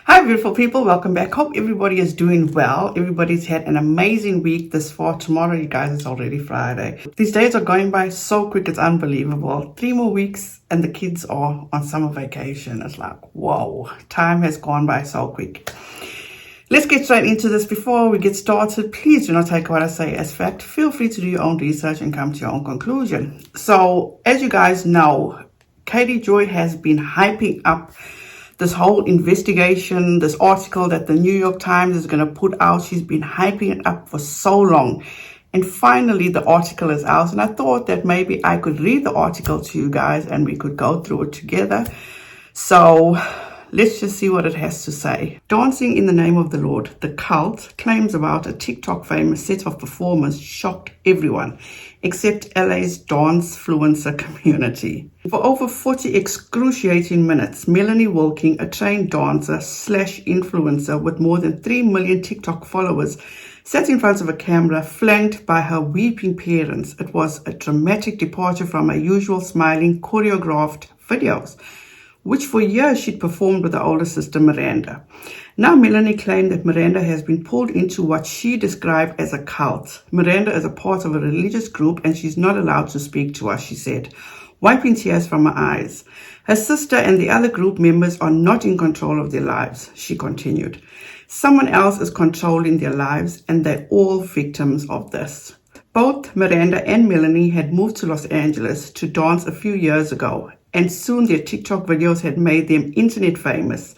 Hi, beautiful people. Welcome back. Hope everybody is doing well. Everybody's had an amazing week this far. Tomorrow, you guys, it's already Friday. These days are going by so quick. It's unbelievable. 3 more weeks and the kids are on summer vacation. It's like, whoa, time has gone by so quick. Let's get straight into this. Before we get started, please do not take what I say as fact. Feel free to do your own research and come to your own conclusion. So, as you guys know, Katie Joy has been hyping up this whole investigation, this article that the New York Times is going to put out. She's been hyping it up for so long. And finally, the article is out. And I thought that maybe I could read the article to you guys and we could go through it together. So let's just see what it has to say. Dancing in the Name of the Lord, the cult claims about a TikTok famous set of performers shocked everyone, except LA's dance-fluencer community. For over 40 excruciating minutes, Melanie Wilking, a trained dancer / influencer with more than 3 million TikTok followers, sat in front of a camera flanked by her weeping parents. It was a dramatic departure from her usual smiling, choreographed videos, which for years she'd performed with her older sister Miranda. Now Melanie claimed that Miranda has been pulled into what she described as a cult. Miranda is a part of a religious group and she's not allowed to speak to us, she said, wiping tears from her eyes. Her sister and the other group members are not in control of their lives, she continued. Someone else is controlling their lives and they're all victims of this. Both Miranda and Melanie had moved to Los Angeles to dance a few years ago, and soon their TikTok videos had made them internet famous.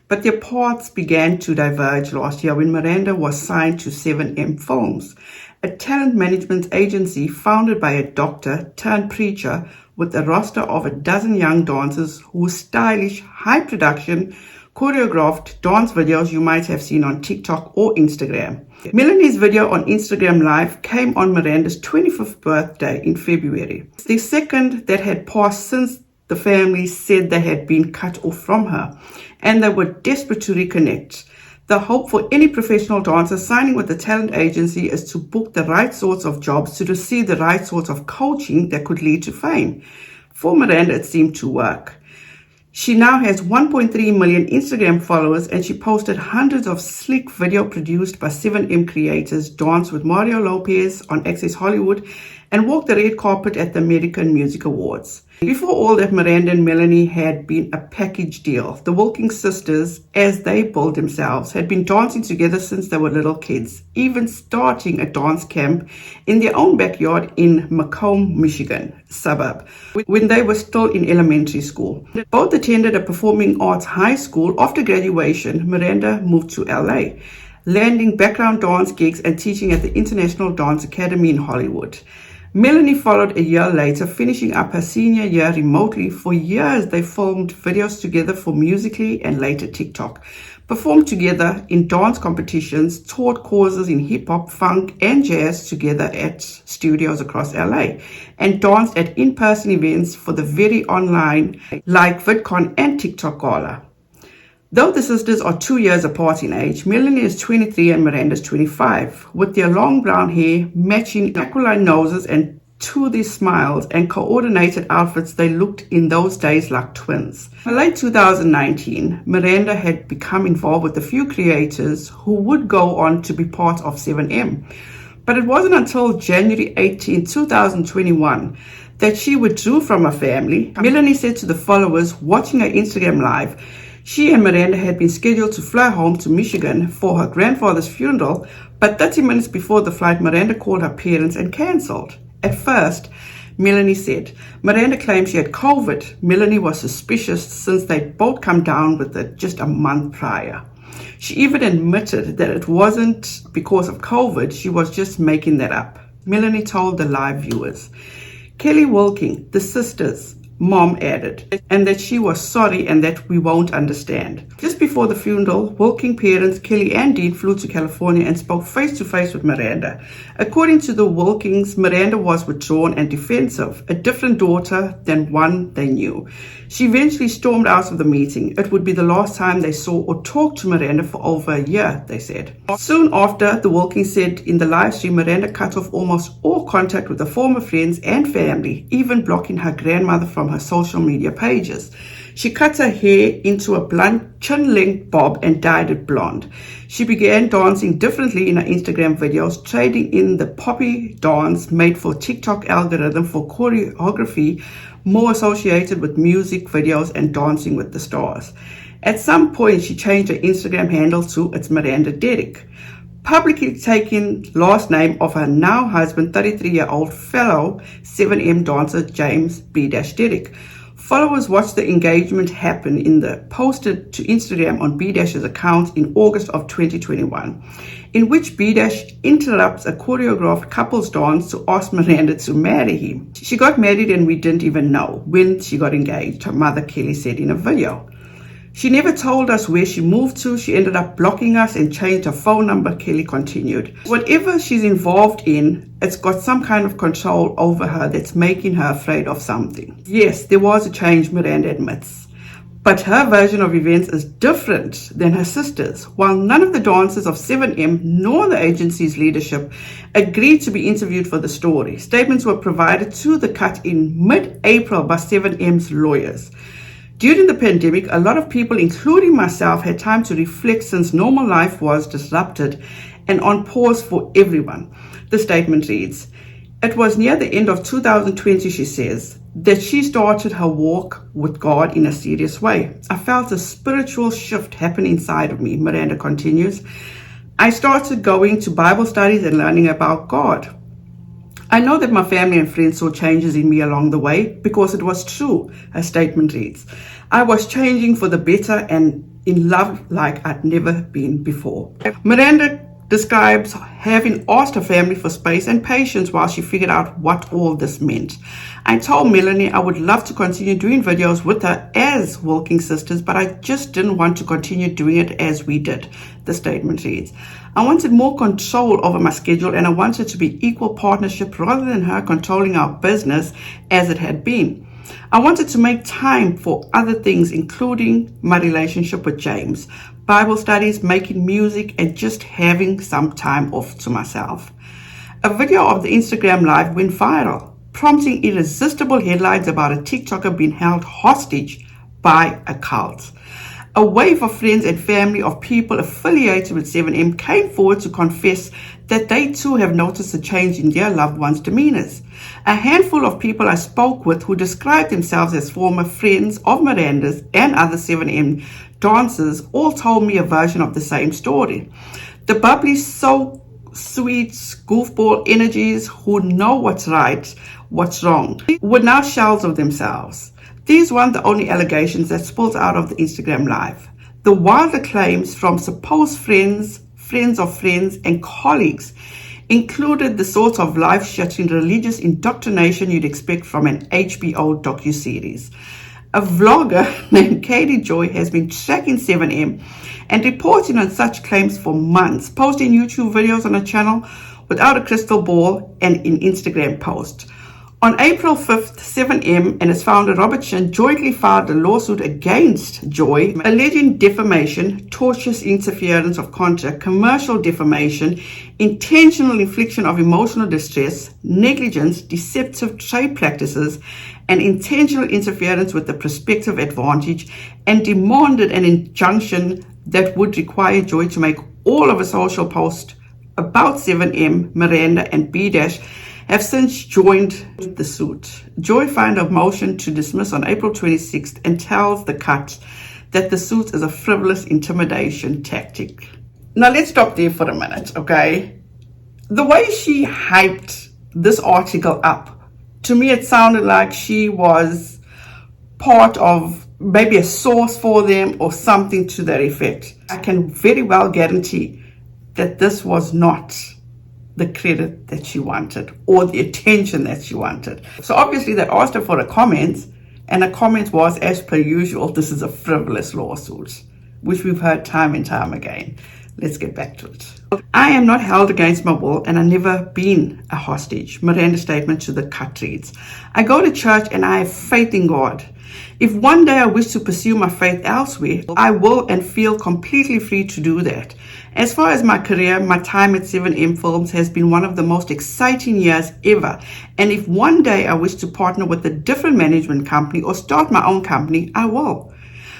But their paths began to diverge last year when Miranda was signed to 7M Films, a talent management agency founded by a doctor turned preacher with a roster of a dozen young dancers whose stylish, high-production, choreographed dance videos you might have seen on TikTok or Instagram. Melanie's video on Instagram Live came on Miranda's 25th birthday in February, the second that had passed since the family said they had been cut off from her, and they were desperate to reconnect. The hope for any professional dancer signing with the talent agency is to book the right sorts of jobs, to receive the right sorts of coaching that could lead to fame. For Miranda, it seemed to work. She now has 1.3 million Instagram followers and she posted hundreds of sleek video produced by 7M creators, danced with Mario Lopez on Access Hollywood, and walked the red carpet at the American Music Awards. Before all that, Miranda and Melanie had been a package deal. The Wilking sisters, as they billed themselves, had been dancing together since they were little kids, even starting a dance camp in their own backyard in Macomb, Michigan, suburb, when they were still in elementary school. Both attended a performing arts high school. After graduation, Miranda moved to LA, landing background dance gigs and teaching at the International Dance Academy in Hollywood. Melanie followed a year later, finishing up her senior year remotely. For years, they filmed videos together for Musical.ly and later TikTok, performed together in dance competitions, taught courses in hip-hop, funk, and jazz together at studios across LA, and danced at in-person events for the very online, like VidCon and TikTok Gala. Though the sisters are 2 years apart in age, Melanie is 23 and Miranda is 25, with their long brown hair matching aquiline noses and to their smiles and coordinated outfits, they looked in those days like twins. In late 2019, Miranda had become involved with a few creators who would go on to be part of 7M. But it wasn't until January 18, 2021, that she withdrew from her family. Melanie said to the followers watching her Instagram Live, she and Miranda had been scheduled to fly home to Michigan for her grandfather's funeral, but 30 minutes before the flight, Miranda called her parents and cancelled. At first, Melanie said, Miranda claimed she had COVID. Melanie was suspicious since they'd both come down with it just a month prior. She even admitted that it wasn't because of COVID, she was just making that up. Melanie told the live viewers. Kelly Wilking, the sisters, Mom added, and that she was sorry and that we won't understand. Just before the funeral, Wilking parents Kelly and Dean flew to California and spoke face-to-face with Miranda. According to the Wilkings, Miranda was withdrawn and defensive, a different daughter than one they knew. She eventually stormed out of the meeting. It would be the last time they saw or talked to Miranda for over a year, they said. Soon after, the Wilkings said in the live stream, Miranda cut off almost all contact with her former friends and family, even blocking her grandmother from her social media pages. She cut her hair into a blunt chin-length bob and dyed it blonde. She began dancing differently in her Instagram videos, trading in the poppy dance made for TikTok algorithm for choreography more associated with music videos and Dancing with the Stars. At some point, she changed her Instagram handle to It's Miranda Derrick, publicly taking last name of her now husband, 33-year-old fellow 7M dancer James B. Derrick. Followers watched the engagement happen in the posted to Instagram on B-Dash's account in August of 2021, in which B-Dash interrupts a choreographed couples dance to ask Miranda to marry him. She got married and we didn't even know when she got engaged, her mother Kelly said in a video. She never told us where she moved to. She ended up blocking us and changed her phone number, Kelly continued. Whatever she's involved in, it's got some kind of control over her that's making her afraid of something. Yes, there was a change, Miranda admits. But her version of events is different than her sister's. While none of the dancers of 7M nor the agency's leadership agreed to be interviewed for the story, statements were provided to the cut in mid-April by 7M's lawyers. During the pandemic, a lot of people, including myself, had time to reflect since normal life was disrupted and on pause for everyone. The statement reads, "It was near the end of 2020, she says, that she started her walk with God in a serious way. I felt a spiritual shift happen inside of me," Miranda continues. "I started going to Bible studies and learning about God. I know that my family and friends saw changes in me along the way because it was true," her statement reads. "I was changing for the better and in love like I'd never been before." Miranda describes having asked her family for space and patience while she figured out what all this meant. "I told Melanie I would love to continue doing videos with her as Walking Sisters, but I just didn't want to continue doing it as we did," the statement reads. "I wanted more control over my schedule and I wanted to be equal partnership rather than her controlling our business as it had been. I wanted to make time for other things, including my relationship with James, Bible studies, making music, and just having some time off to myself." A video of the Instagram live went viral, prompting irresistible headlines about a TikToker being held hostage by a cult. A wave of friends and family of people affiliated with 7M came forward to confess that they too have noticed a change in their loved ones' demeanors. A handful of people I spoke with who described themselves as former friends of Miranda's and other 7M dancers all told me a version of the same story. The bubbly, so sweet, goofball energies who know what's right, what's wrong, were now shells of themselves. These weren't the only allegations that spilled out of the Instagram live. The wilder claims from supposed friends, friends of friends, and colleagues included the sort of life-shattering religious indoctrination you'd expect from an HBO docuseries. A vlogger named Katie Joy has been tracking 7M and reporting on such claims for months, posting YouTube videos on her channel without a crystal ball and in Instagram posts. On April 5th, 7M and its founder Robert Shin jointly filed a lawsuit against Joy, alleging defamation, tortious interference of contract, commercial defamation, intentional infliction of emotional distress, negligence, deceptive trade practices, and intentional interference with the prospective advantage, and demanded an injunction that would require Joy to make all of her social posts about 7M, Miranda, and B-Dash have since joined the suit. Joy filed a motion to dismiss on April 26th and tells the cut that the suit is a frivolous intimidation tactic. Now let's stop there for a minute, okay? The way she hyped this article up, to me it sounded like she was part of maybe a source for them or something to that effect. I can very well guarantee that this was not the credit that she wanted or the attention that she wanted. So obviously they asked her for a comment, and the comment was, as per usual, this is a frivolous lawsuit, which we've heard time and time again. Let's get back to it. I am not held against my will and I've never been a hostage. Miranda's statement to the cut reads, I go to church and I have faith in God. If one day I wish to pursue my faith elsewhere, I will and feel completely free to do that. As far as my career, my time at 7M Films has been one of the most exciting years ever. And if one day I wish to partner with a different management company or start my own company, I will.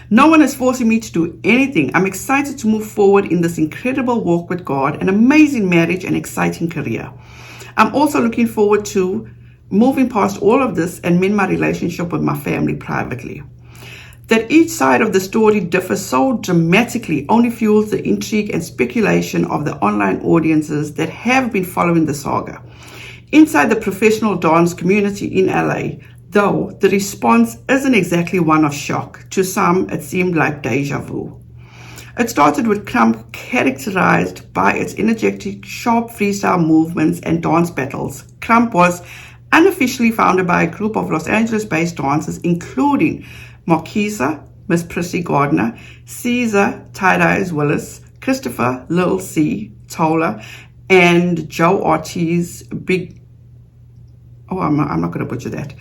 No one is forcing me to do anything. I'm excited to move forward in this incredible walk with God, an amazing marriage and exciting career. I'm also looking forward to moving past all of this and mend my relationship with my family privately. That each side of the story differs so dramatically only fuels the intrigue and speculation of the online audiences that have been following the saga. Inside the professional dance community in LA, though, the response isn't exactly one of shock. To some, it seemed like deja vu. It started with Crump, characterized by its energetic, sharp freestyle movements and dance battles. Crump was unofficially founded by a group of Los Angeles-based dancers, including Marquisa, Miss Prissy Gardner, Caesar, Tie-Dyes Willis, Christopher, Lil C, Tola, and Joe Ortiz, I'm not going to butcher that.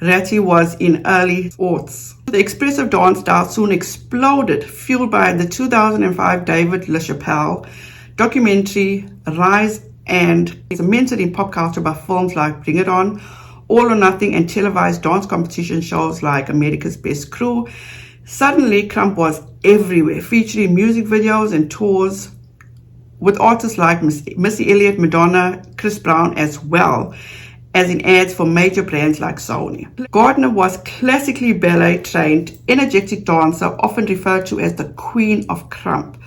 Ratty was in early aughts. The expressive dance style soon exploded, fueled by the 2005 David LaChapelle documentary Rise, and cemented in pop culture by films like Bring It On, All or Nothing, and televised dance competition shows like America's Best Crew. Suddenly, Crump was everywhere, featuring music videos and tours with artists like Missy Elliott, Madonna, Chris Brown, as well as in ads for major brands like Sony. Gardner was classically ballet-trained, energetic dancer, often referred to as the Queen of Crump.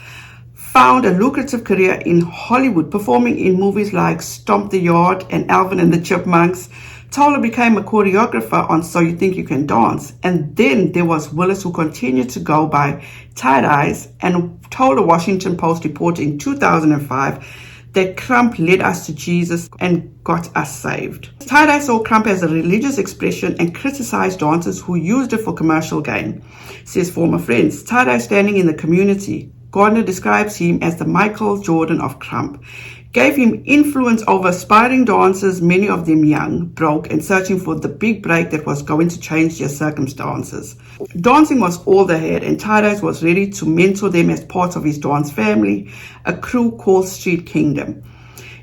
Found a lucrative career in Hollywood, performing in movies like Stomp the Yard and Alvin and the Chipmunks. Tola became a choreographer on So You Think You Can Dance. And then there was Willis, who continued to go by Tie-Dyes and told a Washington Post reporter in 2005 that Crump led us to Jesus and got us saved. Tie-Dye saw Crump as a religious expression and criticized dancers who used it for commercial gain, says former friends. Tie-Dye standing in the community. Gardner describes him as the Michael Jordan of Crump. Gave him influence over aspiring dancers, many of them young, broke, and searching for the big break that was going to change their circumstances. Dancing was all they had, and Tie-Dyes was ready to mentor them as part of his dance family, a crew called Street Kingdom.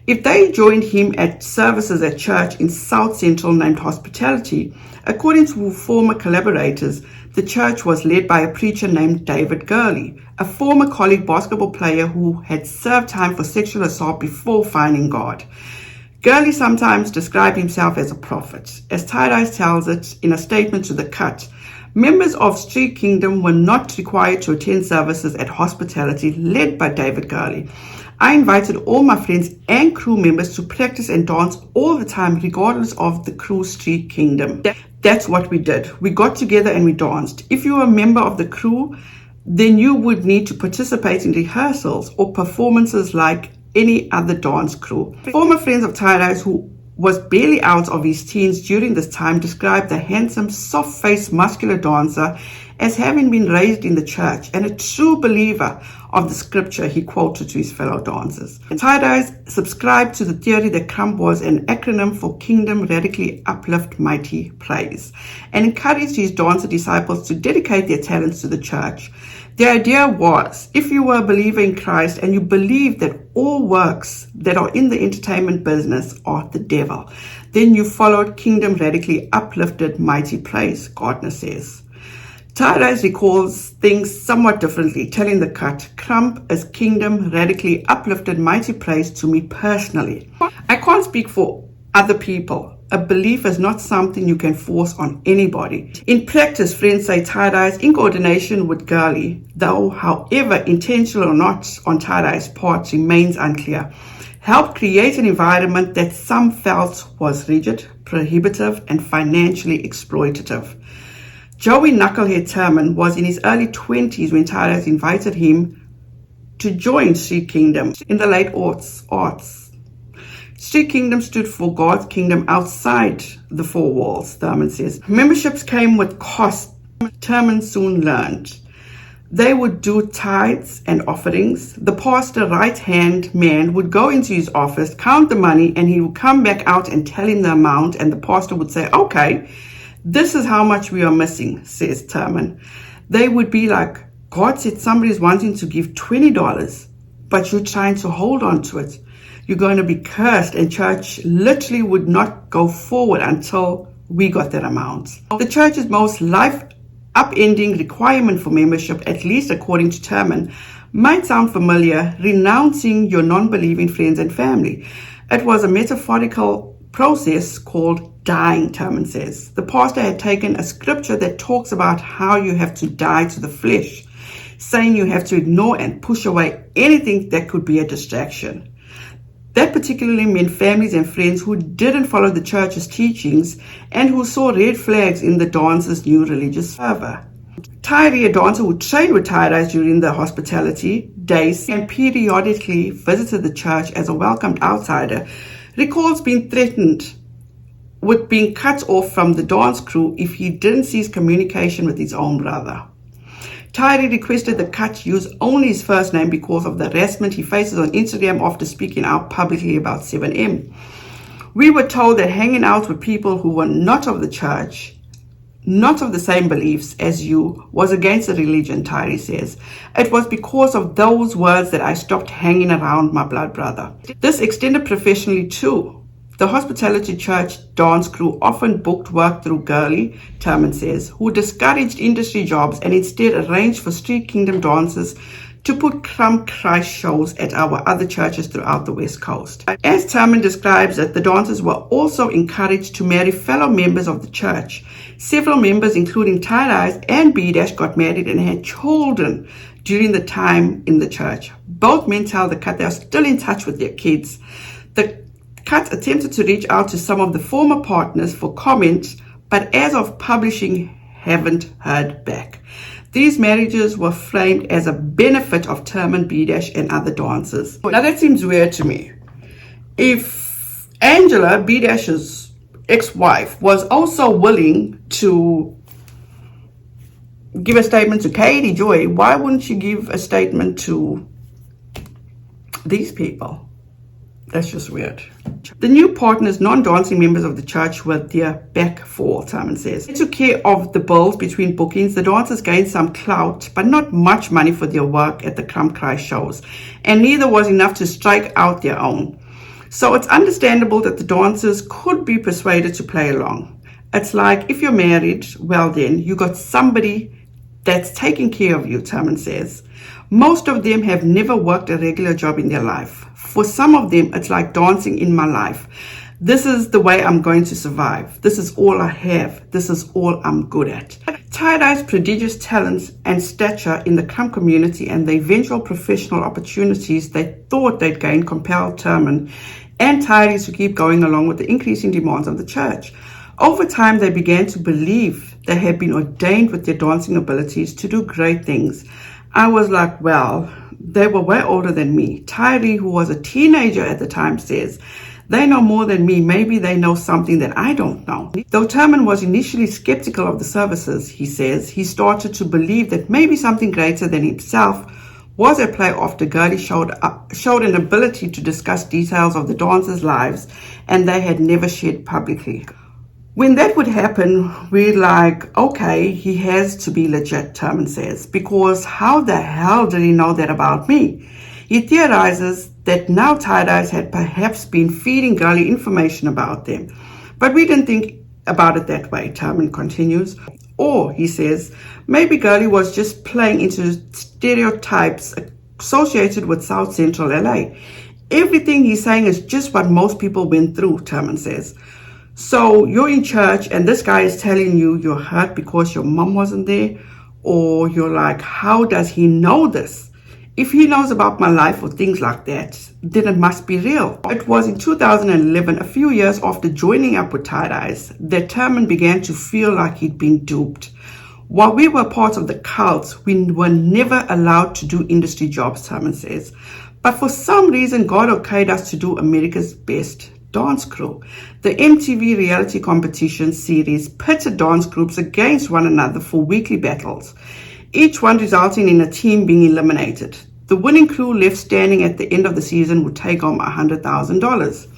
If they joined him at services at church in South Central named Hospitality, according to former collaborators, the church was led by a preacher named David Gurley, a former college basketball player who had served time for sexual assault before finding God. Gurley sometimes described himself as a prophet. As Tie-Dyes tells it in a statement to The Cut, members of Street Kingdom were not required to attend services at Hospitality led by David Gurley. I invited all my friends and crew members to practice and dance all the time, regardless of the crew Street Kingdom. That's what we did. We got together and we danced. If you were a member of the crew, then you would need to participate in rehearsals or performances like any other dance crew. Former friends of Tie-Dyes, who was barely out of his teens during this time, described the handsome, soft-faced, muscular dancer as having been raised in the church and a true believer of the scripture he quoted to his fellow dancers. Tie-Dyes subscribed to the theory that Crump was an acronym for Kingdom Radically Uplift Mighty Praise, and encouraged his dancer disciples to dedicate their talents to the church. The idea was, if you were a believer in Christ and you believe that all works that are in the entertainment business are the devil, then you followed Kingdom Radically Uplifted Mighty Praise, Gardner says. Tie-Dyes recalls things somewhat differently, telling The Cut, Crump is Kingdom Radically Uplifted Mighty Praise to me personally. I can't speak for other people. A belief is not something you can force on anybody. In practice, friends say Tie-Dyes, in coordination with Gurley, though however intentional or not on Tie-Dyes' part remains unclear, helped create an environment that some felt was rigid, prohibitive, and financially exploitative. Joey Knucklehead Thurman was in his early 20s when Tie-Dyes invited him to join Street Kingdom in the late aughts. Street Kingdom stood for God's kingdom outside the four walls, Thurman says. Memberships came with costs, Thurman soon learned. They would do tithes and offerings. The pastor, right-hand man, would go into his office, count the money, and he would come back out and tell him the amount, and the pastor would say, okay, this is how much we are missing, says Terman. They would be like, God said somebody's wanting to give $20, but you're trying to hold on to it. You're going to be cursed, and church literally would not go forward until we got that amount. The church's most life-upending requirement for membership, at least according to Terman, might sound familiar: renouncing your non-believing friends and family. It was a metaphorical process called dying, Terman says. The pastor had taken a scripture that talks about how you have to die to the flesh, saying you have to ignore and push away anything that could be a distraction. That particularly meant families and friends who didn't follow the church's teachings and who saw red flags in the dancer's new religious fervor. Tyree, a dancer who trained with Tyrese during the hospitality days and periodically visited the church as a welcomed outsider, recalls being threatened with being cut off from the dance crew if he didn't cease communication with his own brother. Tyree requested the cut use only his first name because of the harassment he faces on Instagram after speaking out publicly about 7M. We were told that hanging out with people who were not of the church, not of the same beliefs as you, was against the religion, Tyree says. It was because of those words that I stopped hanging around my blood brother. This extended professionally too. The hospitality church dance crew often booked work through Girly, Terman says, who discouraged industry jobs and instead arranged for Street Kingdom dancers to put crumb Christ shows at our other churches throughout the West Coast. As Terman describes it, the dancers were also encouraged to marry fellow members of the church. Several members, including Tyrese and B-Dash, got married and had children during the time in the church. Both men tell the cut they are still in touch with their kids. The cut attempted to reach out to some of the former partners for comment, but as of publishing, haven't heard back. These marriages were framed as a benefit of Terman, B-Dash, and other dancers. Now that seems weird to me. If Angela, B-Dash's ex-wife, was also willing to give a statement to Katie Joy, why wouldn't she give a statement to these people? That's just weird. The new partners, non-dancing members of the church, were their back for, Terman says. They took care of the bills between bookings. The dancers gained some clout, but not much money for their work at the Crumb Cry shows, and neither was enough to strike out their own. So it's understandable that the dancers could be persuaded to play along. It's like, if you're married, well then, you got somebody that's taking care of you, Terman says. Most of them have never worked a regular job in their life. For some of them, it's like dancing in my life. This is the way I'm going to survive. This is all I have. This is all I'm good at. Tie-dye's prodigious talents and stature in the Crumb community and the eventual professional opportunities they thought they'd gain compelled Terman and Tyrese to keep going along with the increasing demands of the church. Over time, they began to believe they had been ordained with their dancing abilities to do great things. I was like, well, they were way older than me. Tyree, who was a teenager at the time, says, they know more than me. Maybe they know something that I don't know. Though Terman was initially skeptical of the services, he says, he started to believe that maybe something greater than himself was at play after Girly showed an ability to discuss details of the dancers' lives and they had never shared publicly. When that would happen, we're like, okay, he has to be legit, Terman says, because how the hell did he know that about me? He theorizes that now Tie-Dyes had perhaps been feeding Girly information about them. But we didn't think about it that way, Terman continues. Or, he says, maybe Girly was just playing into stereotypes associated with South Central LA. Everything he's saying is just what most people went through, Terman says. So you're in church and this guy is telling you you're hurt because your mom wasn't there, or you're like, how does he know this? If he knows about my life or things like that, then it must be real. It was in 2011, a few years after joining up with Tie-Dyes, that Terman began to feel like he'd been duped. While we were part of the cult, we were never allowed to do industry jobs, Terman says. But for some reason, God okayed us to do America's Best Dance Crew. The MTV reality competition series pitted dance groups against one another for weekly battles. each one resulting in a team being eliminated. The winning crew left standing at the end of the season would take home $100,000.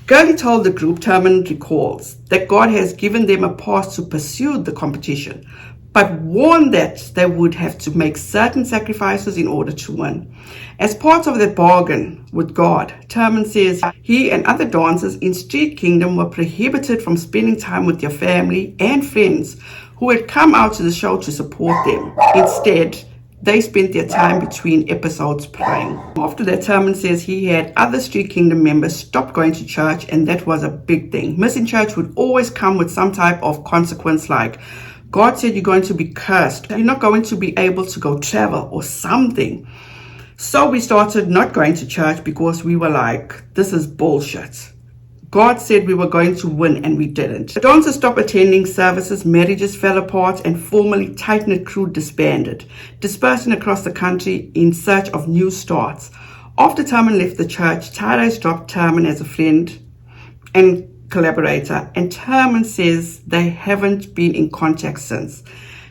Gurley told the group Turman recalls that God has given them a path to pursue the competition, but warned that they would have to make certain sacrifices in order to win. As part of their bargain with God, Turman says he and other dancers in Street Kingdom were prohibited from spending time with their family and friends who had come out to the show to support them. Instead, they spent their time between episodes praying. After that, Turman says he had other Street Kingdom members stop going to church, and that was a big thing. Missing church would always come with some type of consequence, like God said you're going to be cursed, you're not going to be able to go travel or something. So we started not going to church because we were like, this is bullshit. God said we were going to win and we didn't. The dancers stopped attending services, marriages fell apart, and formerly tight-knit crew disbanded, dispersing across the country in search of new starts. After Turman left the church, Tyrese dropped Turman as a friend and collaborator, and Turman says they haven't been in contact since.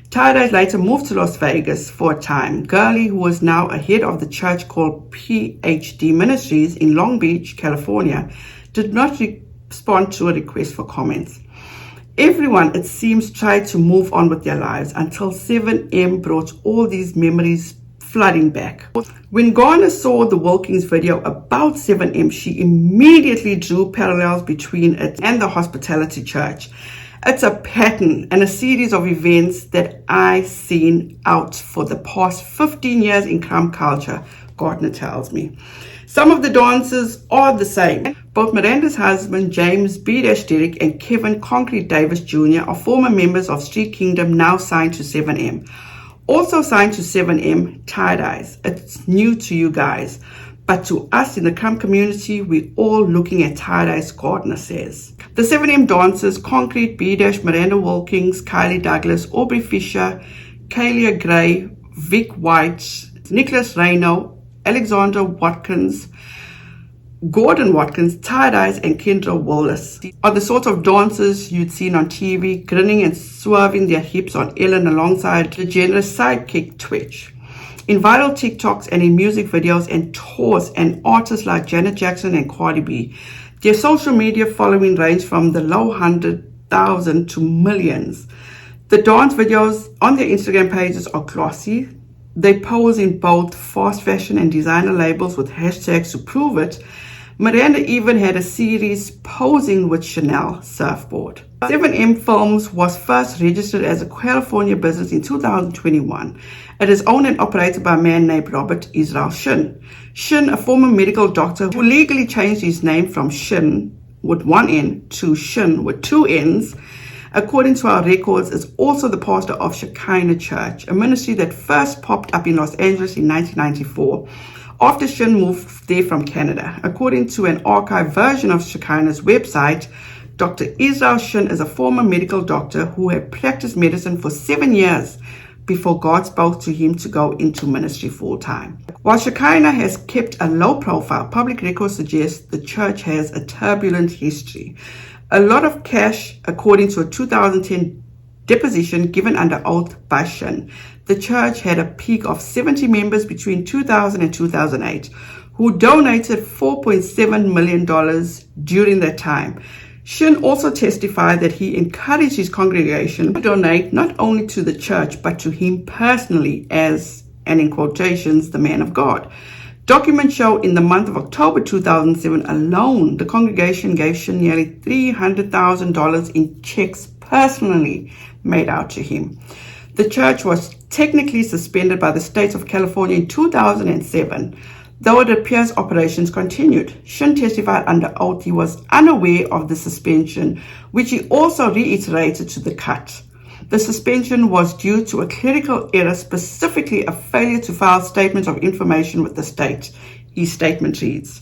Tyrese later moved to Las Vegas for a time. Gurley, who was now ahead of the church called PhD Ministries in Long Beach, California, did not respond to a request for comments. Everyone, it seems, tried to move on with their lives until 7M brought all these memories flooding back. When Garner saw the Wilkins video about 7M, she immediately drew parallels between it and the hospitality church. It's a pattern and a series of events that I've seen out for the past 15 years in crumb culture, Gardner tells me. Some of the dancers are the same. Both Miranda's husband, James B. Derrick, and Kevin Concrete Davis Jr. are former members of Street Kingdom, now signed to 7M. Also signed to 7M, Tie-Dyes. It's new to you guys, but to us in the crumb community, we're all looking at Tie-Dyes, Gardner says. The 7M dancers, Concrete, B. Miranda Wilkins, Kylie Douglas, Aubrey Fisher, Kalia Gray, Vic White, Nicholas Reno, Alexander Watkins, Gordon Watkins, Tie-Dyes, and Kendra Wallace are the sort of dancers you'd seen on TV, grinning and swerving their hips on Ellen alongside the generous sidekick Twitch. In viral TikToks and in music videos and tours, and artists like Janet Jackson and Cardi B, their social media following range from the low 100,000 to millions. The dance videos on their Instagram pages are glossy. They pose in both fast fashion and designer labels with hashtags to prove it. Miranda even had a series posing with Chanel surfboard. 7M Films was first registered as a California business in 2021. It is owned and operated by a man named Robert Israel Shin. Shin, a former medical doctor who legally changed his name from Shin with one N to Shin with two N's, according to our records, is also the pastor of Shekinah Church, a ministry that first popped up in Los Angeles in 1994 after Shin moved there from Canada. According to an archived version of Shekinah's website, Dr. Israel Shin is a former medical doctor who had practiced medicine for 7 years before God spoke to him to go into ministry full-time. While Shekinah has kept a low profile, public records suggest the church has a turbulent history. A lot of cash, according to a 2010 deposition given under oath by Shin. The church had a peak of 70 members between 2000 and 2008 who donated $4.7 million during that time. Shin also testified that he encouraged his congregation to donate not only to the church but to him personally as, and in quotations, the man of God. Documents show in the month of October 2007 alone, the congregation gave Shin nearly $300,000 in checks personally made out to him. The church was technically suspended by the state of California in 2007, though it appears operations continued. Shin testified under oath he was unaware of the suspension, which he also reiterated to the cut. The suspension was due to a clerical error, specifically a failure to file statements of information with the state. His statement reads,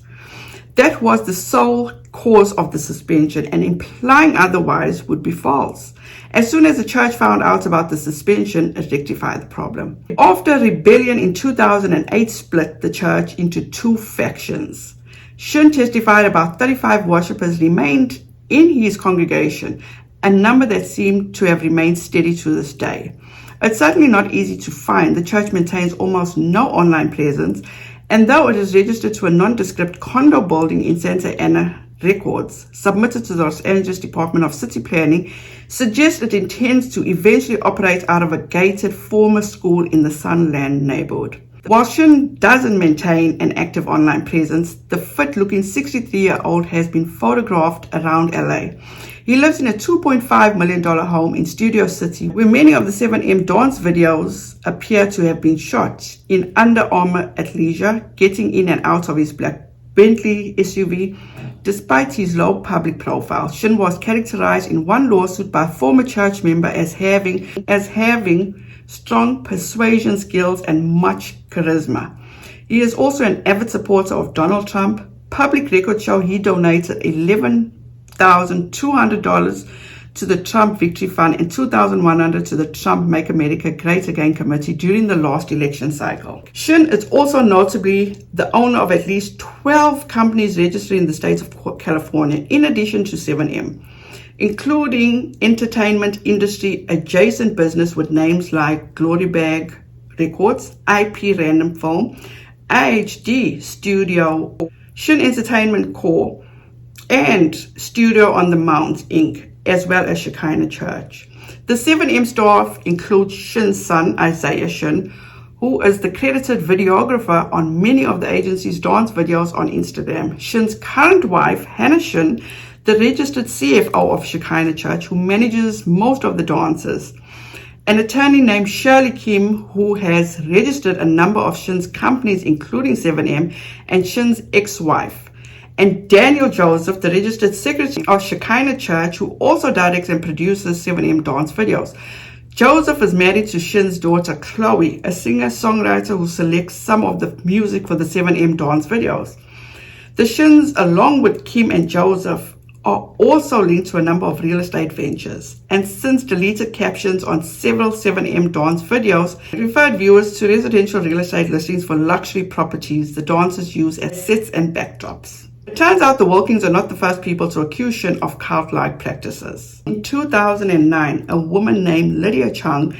"That was the sole cause of the suspension, and implying otherwise would be false. As soon as the church found out about the suspension, it rectified the problem." After rebellion in 2008 split the church into two factions. Shin testified about 35 worshippers remained in his congregation, a number that seemed to have remained steady to this day. It's certainly not easy to find. The church maintains almost no online presence, and though it is registered to a nondescript condo building in Santa Ana, records submitted to the Los Angeles Department of City Planning suggest it intends to eventually operate out of a gated former school in the Sunland neighborhood. While Shin doesn't maintain an active online presence, the fit-looking 63-year-old has been photographed around LA. He lives in a $2.5 million home in Studio City, where many of the 7M dance videos appear to have been shot. In Under Armour at leisure, getting in and out of his black Bentley SUV. Despite his low public profile, Shin was characterized in one lawsuit by a former church member as having strong persuasion skills and much charisma. He is also an avid supporter of Donald Trump. Public records show he donated $11,200 to the Trump Victory Fund and $2,100 to the Trump Make America Great Again Committee during the last election cycle. Shin is also notably the owner of at least 12 companies registered in the state of California, in addition to 7M, including entertainment industry adjacent business with names like Glory Bag Records, IP Random Film, AHD Studio, Shin Entertainment Corp., and Studio on the Mount, Inc., as well as Shekinah Church. The 7M staff includes Shin's son, Isaiah Shin, who is the credited videographer on many of the agency's dance videos on Instagram. Shin's current wife, Hannah Shin, the registered CFO of Shekinah Church, who manages most of the dancers. An attorney named Shirley Kim, who has registered a number of Shin's companies, including 7M, and Shin's ex-wife. And Daniel Joseph, the registered secretary of Shekinah Church, who also directs and produces 7M dance videos. Joseph is married to Shin's daughter, Chloe, a singer-songwriter who selects some of the music for the 7M dance videos. The Shins, along with Kim and Joseph, are also linked to a number of real estate ventures, and since deleted captions on several 7M dance videos referred viewers to residential real estate listings for luxury properties the dancers use as sets and backdrops. It turns out the Wilkins are not the first people to accuse Shin of cult-like practices. In 2009, a woman named Lydia Chung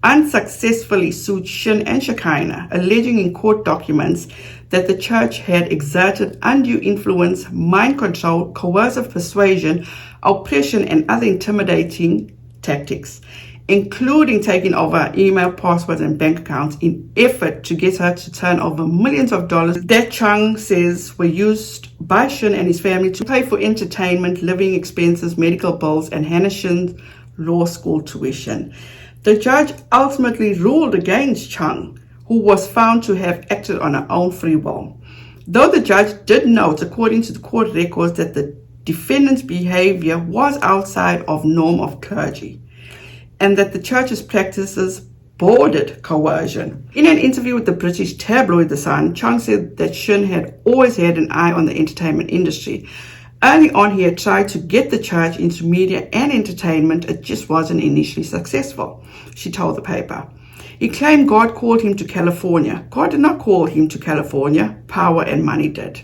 unsuccessfully sued Shin and Shekinah, alleging in court documents that the church had exerted undue influence, mind control, coercive persuasion, oppression, and other intimidating tactics, including taking over email, passwords, and bank accounts in effort to get her to turn over millions of dollars that Chung says were used by Shin and his family to pay for entertainment, living expenses, medical bills, and Hannah Shin's law school tuition. The judge ultimately ruled against Chung, who was found to have acted on her own free will. Though the judge did note, according to the court records, that the defendant's behavior was outside of norm of clergy, and that the church's practices bordered coercion. In an interview with the British tabloid The Sun, Chung said that Shin had always had an eye on the entertainment industry. Early on, he had tried to get the church into media and entertainment. It just wasn't initially successful, she told the paper. He claimed God called him to California. God did not call him to California. Power and money did.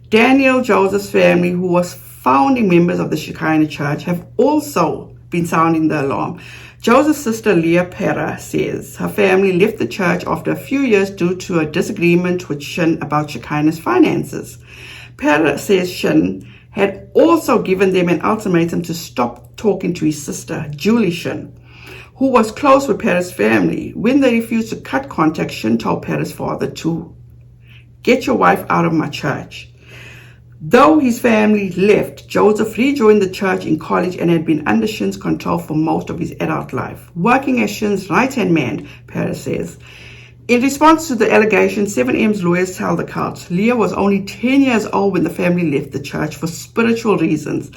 Daniel Joseph's family, who was founding members of the Shekinah Church, have also been sounding the alarm. Joseph's sister Leah Pera says her family left the church after a few years due to a disagreement with Shin about Shekinah's finances. Pera says Shin had also given them an ultimatum to stop talking to his sister, Julie Shin, who was close with Pera's family. When they refused to cut contact, Shin told Pera's father to get your wife out of my church. Though his family left, Joseph rejoined the church in college and had been under Shin's control for most of his adult life, working as Shin's right-hand man, Pera says. In response to the allegation, 7M's lawyers tell the cult, Leah was only 10 years old when the family left the church for spiritual reasons,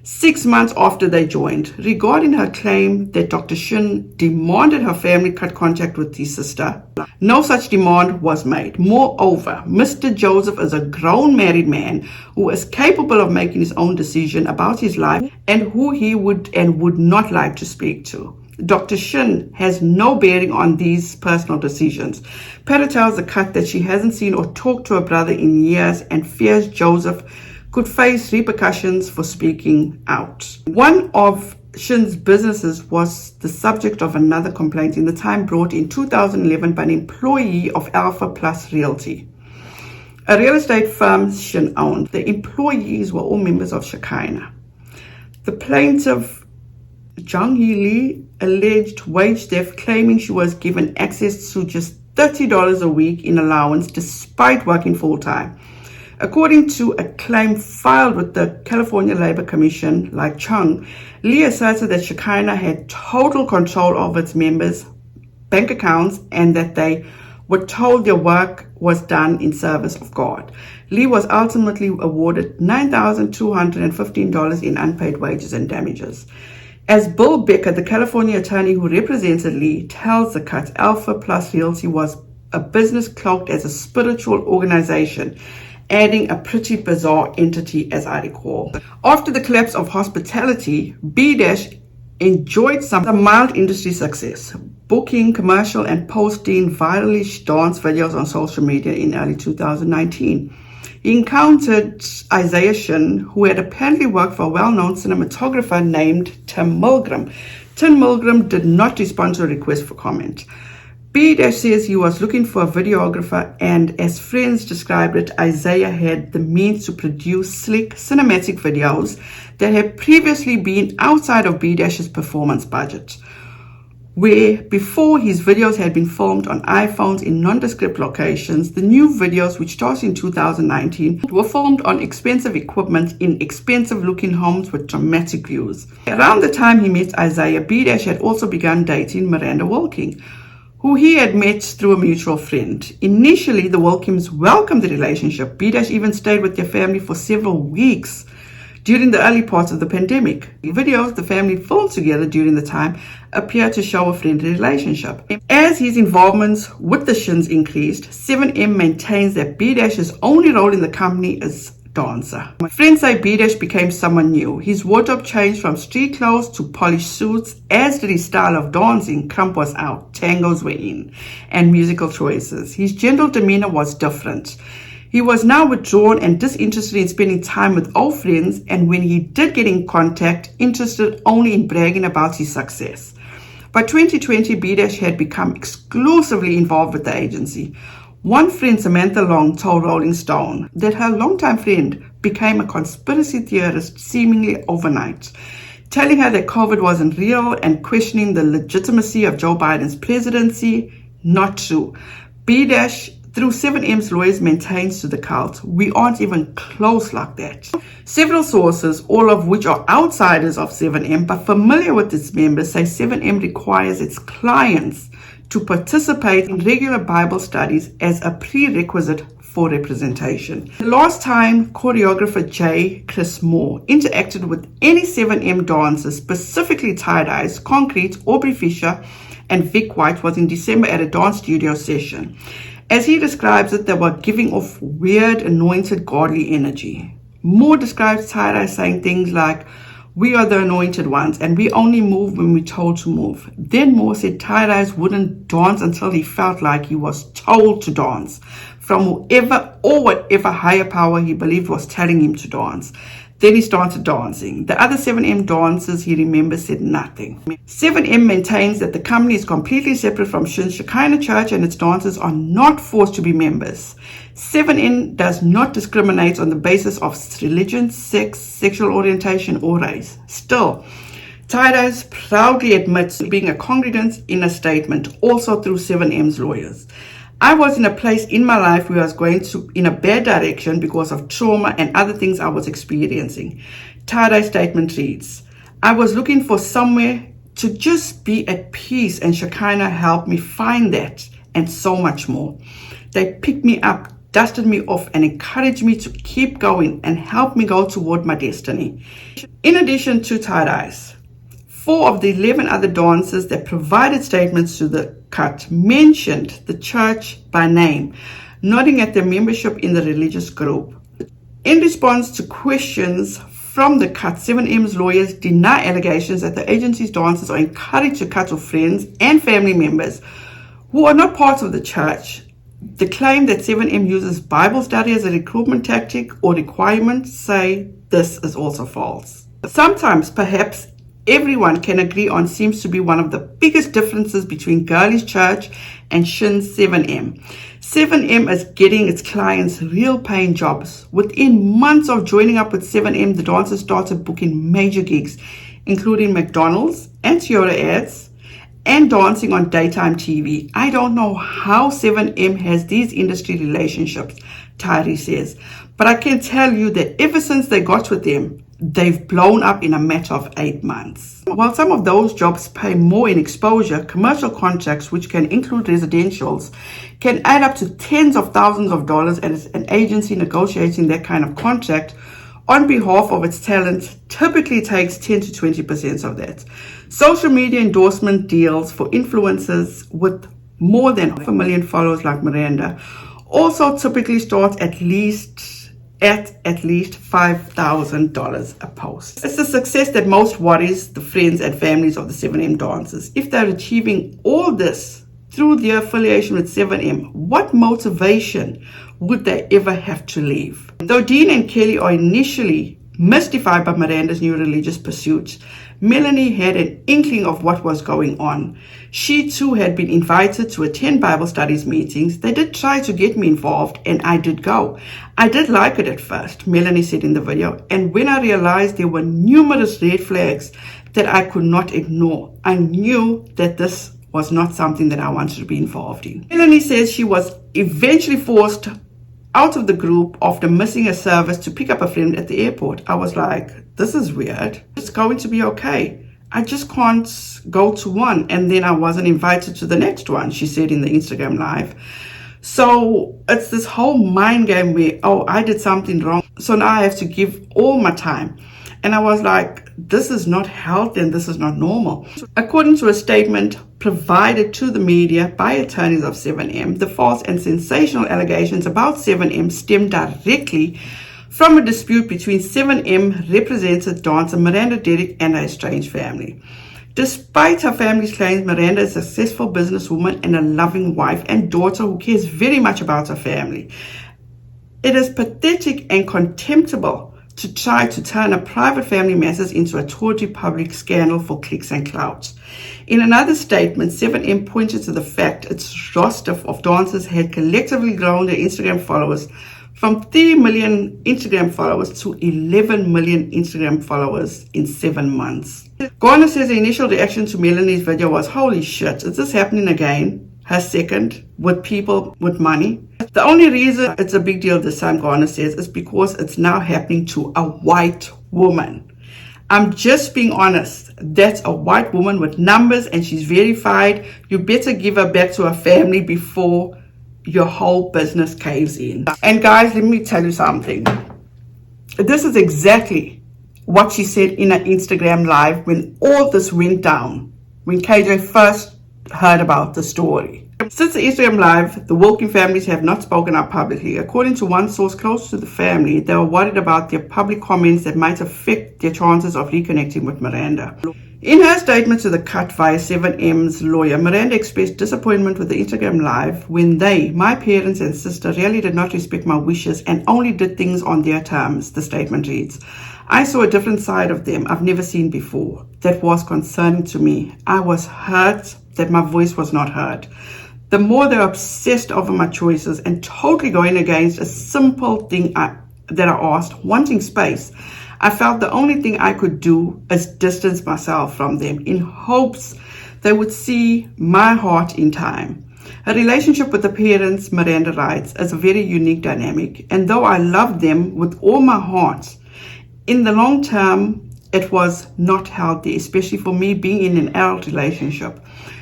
6 months after they joined. Regarding her claim that Dr. Shin demanded her family cut contact with his sister, no such demand was made. Moreover, Mr. Joseph is a grown married man who is capable of making his own decision about his life and who he would and would not like to speak to. Dr. Shin has no bearing on these personal decisions. Pera tells the cut that she hasn't seen or talked to her brother in years and fears Joseph could face repercussions for speaking out. One of Shin's businesses was the subject of another complaint in the time brought in 2011 by an employee of Alpha Plus Realty, a real estate firm Shin owned. The employees were all members of Shekinah. The plaintiff, Jung Hee Lee, alleged wage theft, claiming she was given access to just $30 a week in allowance despite working full-time. According to a claim filed with the California Labor Commission, like Chung, Lee asserted that Shekinah had total control of its members' bank accounts and that they were told their work was done in service of God. Lee was ultimately awarded $9,215 in unpaid wages and damages. As Bill Becker, the California attorney who represented Lee, tells the Cut, Alpha Plus Realty was a business cloaked as a spiritual organization, adding a pretty bizarre entity, as I recall. After the collapse of hospitality, B-Dash enjoyed some mild industry success, booking commercial and posting virally dance videos on social media in early 2019. He encountered Isaiah Shin, who had apparently worked for a well-known cinematographer named Tim Milgram. Tim Milgram did not respond to a request for comment. B-Dash says he was looking for a videographer, and as friends described it, Isaiah had the means to produce slick cinematic videos that had previously been outside of B-Dash's performance budget, where before his videos had been filmed on iPhones in nondescript locations. The new videos, which started in 2019, were filmed on expensive equipment in expensive-looking homes with dramatic views. Around the time he met Isaiah, B-Dash had also begun dating Miranda Wilking, who he had met through a mutual friend. Initially, the Wilkins welcomed the relationship. B-Dash even stayed with their family for several weeks during the early parts of the pandemic. The videos the family filmed together during the time appear to show a friendly relationship. As his involvement with the Shins increased, 7M maintains that B-Dash's only role in the company is dancer. My friends say B-Dash became someone new. His wardrobe changed from street clothes to polished suits, as did his style of dancing. Crump was out, tangos were in, and musical choices. His general demeanor was different. He was now withdrawn and disinterested in spending time with old friends, and when he did get in contact, interested only in bragging about his success. By 2020, B-Dash had become exclusively involved with the agency. One friend, Samantha Long, told Rolling Stone that her longtime friend became a conspiracy theorist seemingly overnight, telling her that COVID wasn't real and questioning the legitimacy of Joe Biden's presidency. Not true. B-Dash, through 7M's lawyers, maintains to the cult, we aren't even close like that. Several sources, all of which are outsiders of 7M but familiar with its members, say 7M requires its clients to participate in regular Bible studies as a prerequisite for representation. The last time choreographer J. Chris Moore interacted with any 7M dancers, specifically Tie-Dyes, Concrete, Aubrey Fisher, and Vic White, was in December at a dance studio session. As he describes it, they were giving off weird, anointed, godly energy. Moore describes Tie-Dye saying things like, "We are the anointed ones, and we only move when we're told to move." Then Moore said Tie-Dyes wouldn't dance until he felt like he was told to dance from whoever or whatever higher power he believed was telling him to dance. Then he started dancing. The other 7M dancers he remembers said nothing. 7M maintains that the company is completely separate from Shin's Shekinah Church and its dancers are not forced to be members. 7M does not discriminate on the basis of religion, sex, sexual orientation, or race. Still, Tie-Dyes proudly admits to being a congregant in a statement, also through 7M's lawyers. "I was in a place in my life where I was going in a bad direction because of trauma and other things I was experiencing." Tie-Dye statement reads, "I was looking for somewhere to just be at peace, and Shekinah helped me find that and so much more. They picked me up, dusted me off, and encouraged me to keep going and helped me go toward my destiny." In addition to Tie-Dyes, 4 of the 11 other dancers that provided statements to the Cut mentioned the church by name, nodding at their membership in the religious group. In response to questions from the Cut, 7M's lawyers deny allegations that the agency's dancers are encouraged to cut off friends and family members who are not part of the church. The claim that 7M uses Bible study as a recruitment tactic or requirement say this is also false. Sometimes, perhaps, everyone can agree on seems to be one of the biggest differences between Girlies Church and Shin's 7M. 7M is getting its clients real paying jobs. Within months of joining up with 7M, the dancers started booking major gigs, including McDonald's and Toyota ads, and dancing on daytime TV. I don't know how 7M has these industry relationships, Tyree says, but I can tell you that ever since they got with them, they've blown up in a matter of 8 months. While some of those jobs pay more in exposure, commercial contracts, which can include residentials, can add up to tens of thousands of dollars, and an agency negotiating that kind of contract on behalf of its talent typically takes 10 to 20% of that. Social media endorsement deals for influencers with more than 500,000 followers like Miranda also typically start at least $5,000 a post. It's the success that most worries the friends and families of the 7M dancers. If they're achieving all this through their affiliation with 7M, what motivation would they ever have to leave? Though Dean and Kelly are initially mystified by Miranda's new religious pursuits, Melanie had an inkling of what was going on. She too had been invited to attend Bible studies meetings. They did try to get me involved, and I did go. I did like it at first, Melanie said in the video, and when I realized there were numerous red flags that I could not ignore, I knew that this was not something that I wanted to be involved in. Melanie says she was eventually forced out of the group after missing a service to pick up a friend at the airport. I was like, this is weird. It's going to be okay. I just can't go to one. And then I wasn't invited to the next one, she said in the Instagram live. So it's this whole mind game where, oh, I did something wrong, so now I have to give all my time. And I was like, this is not healthy and this is not normal. According to a statement provided to the media by attorneys of 7M, the false and sensational allegations about 7M stem directly from a dispute between 7M represented dancer Miranda Derrick and her estranged family. Despite her family's claims, Miranda is a successful businesswoman and a loving wife and daughter who cares very much about her family. It is pathetic and contemptible to try to turn a private family matters into a tawdry public scandal for clicks and clout. In another statement, 7M pointed to the fact its roster of dancers had collectively grown their Instagram followers from 3 million Instagram followers to 11 million Instagram followers in 7 months. Garner says the initial reaction to Melanie's video was, holy shit, is this happening again? Her second, with people with money. The only reason it's a big deal this time, Garner says, is because it's now happening to a white woman. I'm just being honest. That's a white woman with numbers and she's verified. You better give her back to her family before your whole business caves in. And guys, let me tell you something. This is exactly what she said in her Instagram live when all this went down, when KJ first heard about the story. Since the Instagram live, the Wilkin families have not spoken up publicly. According to one source close to the family, they were worried about their public comments that might affect their chances of reconnecting with Miranda. In her statement to The Cut via 7M's lawyer, Miranda expressed disappointment with the Instagram live when they, my parents and sister, really did not respect my wishes and only did things on their terms, the statement reads. I saw a different side of them I've never seen before. That was concerning to me. I was hurt that my voice was not heard. The more they're obsessed over my choices and totally going against a simple thing that I asked, wanting space, I felt the only thing I could do is distance myself from them in hopes they would see my heart in time. A relationship with the parents, Miranda writes, is a very unique dynamic, and though I loved them with all my heart, in the long term, it was not healthy, especially for me being in an adult relationship.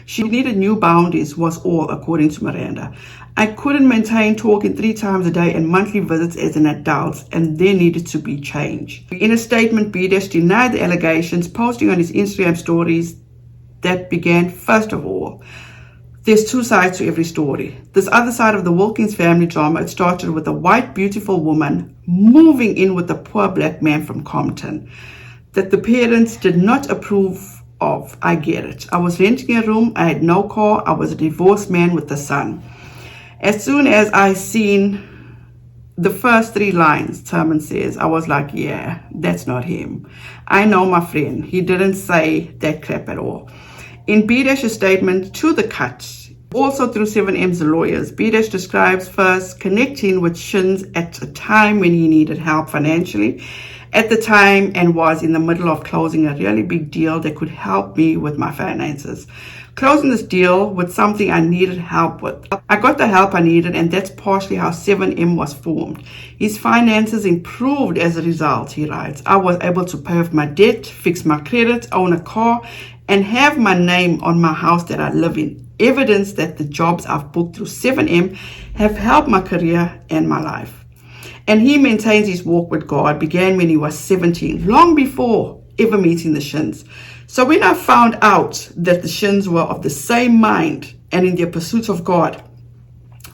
She needed new boundaries was all, according to Miranda. I couldn't maintain talking 3 times a day and monthly visits as an adult, and there needed to be change. In a statement, B-Dash denied the allegations, posting on his Instagram stories that began, first of all, there's 2 sides to every story. This other side of the Wilkins family drama, it started with a white, beautiful woman moving in with a poor black man from Compton that the parents did not approve of. I get it. I was renting a room. I had no car. I was a divorced man with a son. As soon as I seen the first 3 lines, Thurman says, I was like, yeah, that's not him. I know my friend. He didn't say that crap at all. In B-Dash's statement to The Cut, also through 7M's lawyers, B-Dash describes first connecting with Shins at a time when he needed help financially at the time and was in the middle of closing a really big deal that could help me with my finances. Closing this deal with something I needed help with. I got the help I needed, and that's partially how 7M was formed. His finances improved as a result, he writes. I was able to pay off my debt, fix my credit, own a car, and have my name on my house that I live in. Evidence that the jobs I've booked through 7M have helped my career and my life. And he maintains his walk with God began when he was 17, long before ever meeting the Shins. So when I found out that the Shins were of the same mind and in their pursuit of God,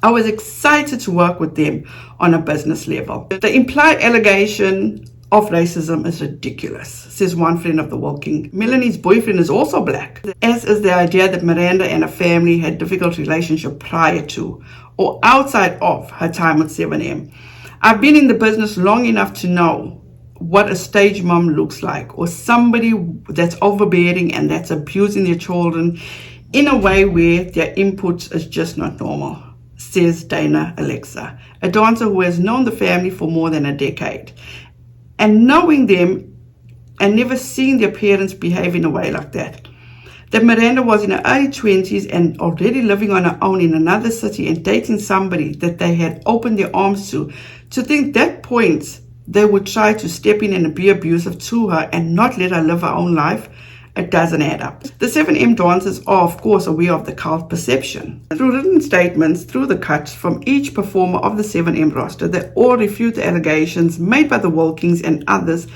I was excited to work with them on a business level. The implied allegation of racism is ridiculous, says one friend of the walking. Melanie's boyfriend is also black, as is the idea that Miranda and her family had difficult relationship prior to or outside of her time with 7M. I've been in the business long enough to know what a stage mom looks like, or somebody that's overbearing and that's abusing their children in a way where their input is just not normal, says Dana Alexa, a dancer who has known the family for more than a decade. And knowing them and never seeing their parents behave in a way like that. That Miranda was in her early 20s and already living on her own in another city and dating somebody that they had opened their arms to think that point they would try to step in and be abusive to her and not let her live her own life, it doesn't add up. The 7M dancers are, of course, aware of the cult perception. Through written statements, through The Cut, from each performer of the 7M roster, they all refute the allegations made by the Wilkins and others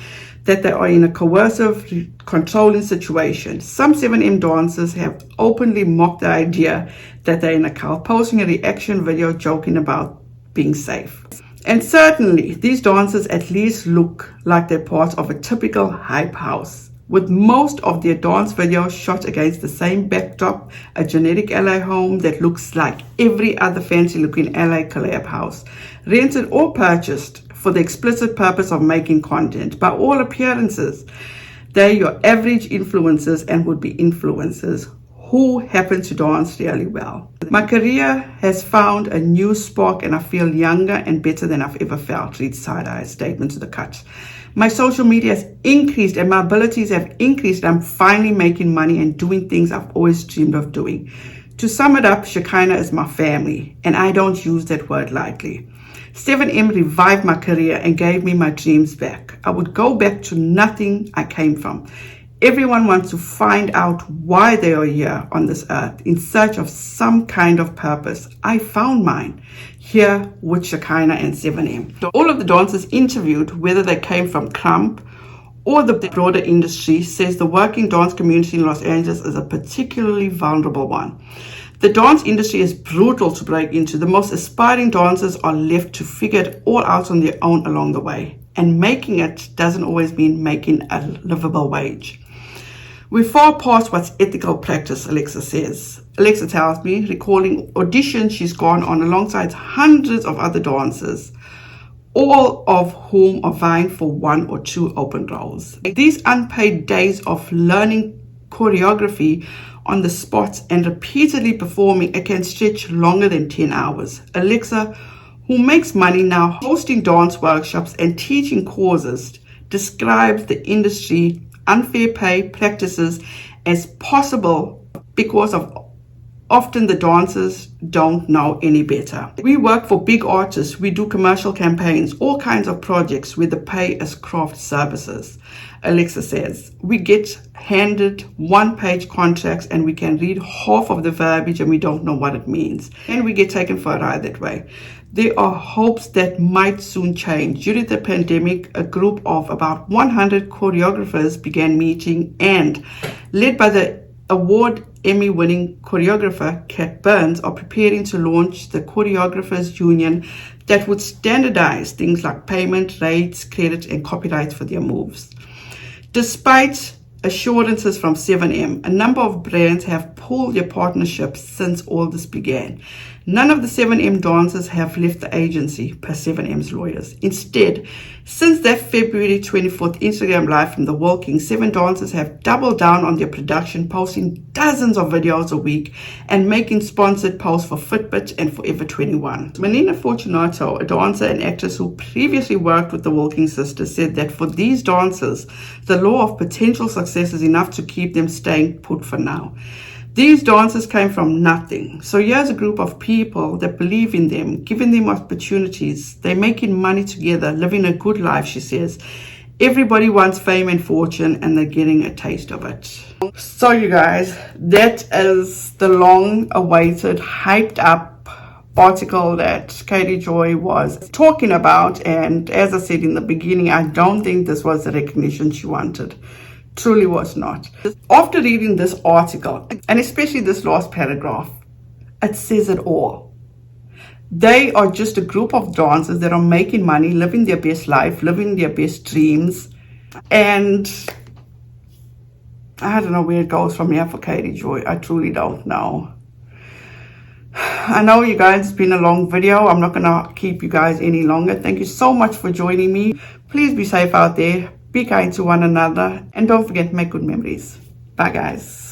that they are in a coercive, controlling situation. Some 7M dancers have openly mocked the idea that they're in a cult, posting a reaction video joking about being safe. And certainly, these dancers at least look like they're part of a typical hype house, with most of their dance videos shot against the same backdrop, a generic LA home that looks like every other fancy-looking LA collab house, rented or purchased for the explicit purpose of making content. By all appearances, they're your average influencers and would-be influencers who happen to dance really well. My career has found a new spark and I feel younger and better than I've ever felt, reads Side-Eye's statement to The Cut. My social media has increased and my abilities have increased. I'm finally making money and doing things I've always dreamed of doing. To sum it up, Shekinah is my family, and I don't use that word lightly. 7M revived my career and gave me my dreams back. I would go back to nothing I came from. Everyone wants to find out why they are here on this earth in search of some kind of purpose. I found mine here with Shekinah and 7M. So all of the dancers interviewed, whether they came from Crump or the broader industry, says the working dance community in Los Angeles is a particularly vulnerable one. The dance industry is brutal to break into. The most aspiring dancers are left to figure it all out on their own along the way. And making it doesn't always mean making a livable wage. We're far past what's ethical practice, Alexa says. Alexa tells me, recalling auditions she's gone on alongside hundreds of other dancers, all of whom are vying for 1 or 2 open roles. These unpaid days of learning choreography on the spot and repeatedly performing, it can stretch longer than 10 hours. Alexa, who makes money now hosting dance workshops and teaching courses, describes the industry unfair pay practices as possible because of often the dancers don't know any better. We work for big artists, we do commercial campaigns, all kinds of projects where the pay is craft services. Alexa says, we get handed one-page contracts and we can read half of the verbiage and we don't know what it means. And we get taken for a ride that way. There are hopes that might soon change. During the pandemic, a group of about 100 choreographers began meeting and, led by the award Emmy-winning choreographer Kat Burns, are preparing to launch the Choreographers Union that would standardize things like payment, rates, credit, and copyright for their moves. Despite assurances from 7M. A number of brands have pulled their partnerships since all this began. None of the 7M dancers have left the agency, per 7M's lawyers. Instead, since that February 24th Instagram Live from the Walking, 7 dancers have doubled down on their production, posting dozens of videos a week and making sponsored posts for Fitbit and Forever 21. Melina Fortunato, a dancer and actress who previously worked with the Walking Sisters, said that for these dancers, the law of potential success is enough to keep them staying put for now. These dancers came from nothing. So here's a group of people that believe in them, giving them opportunities. They're making money together, living a good life, she says. Everybody wants fame and fortune, and they're getting a taste of it. So you guys, that is the long-awaited, hyped-up article that Katie Joy was talking about. And as I said in the beginning, I don't think this was the recognition she wanted. Truly was not. After reading this article, and especially this last paragraph, it says it all. They are just a group of dancers that are making money, living their best life, living their best dreams. And I don't know where it goes from here for Katie Joy. I truly don't know. I know you guys, it's been a long video. I'm not going to keep you guys any longer. Thank you so much for joining me. Please be safe out there. Be kind to one another, and don't forget to make good memories. Bye guys.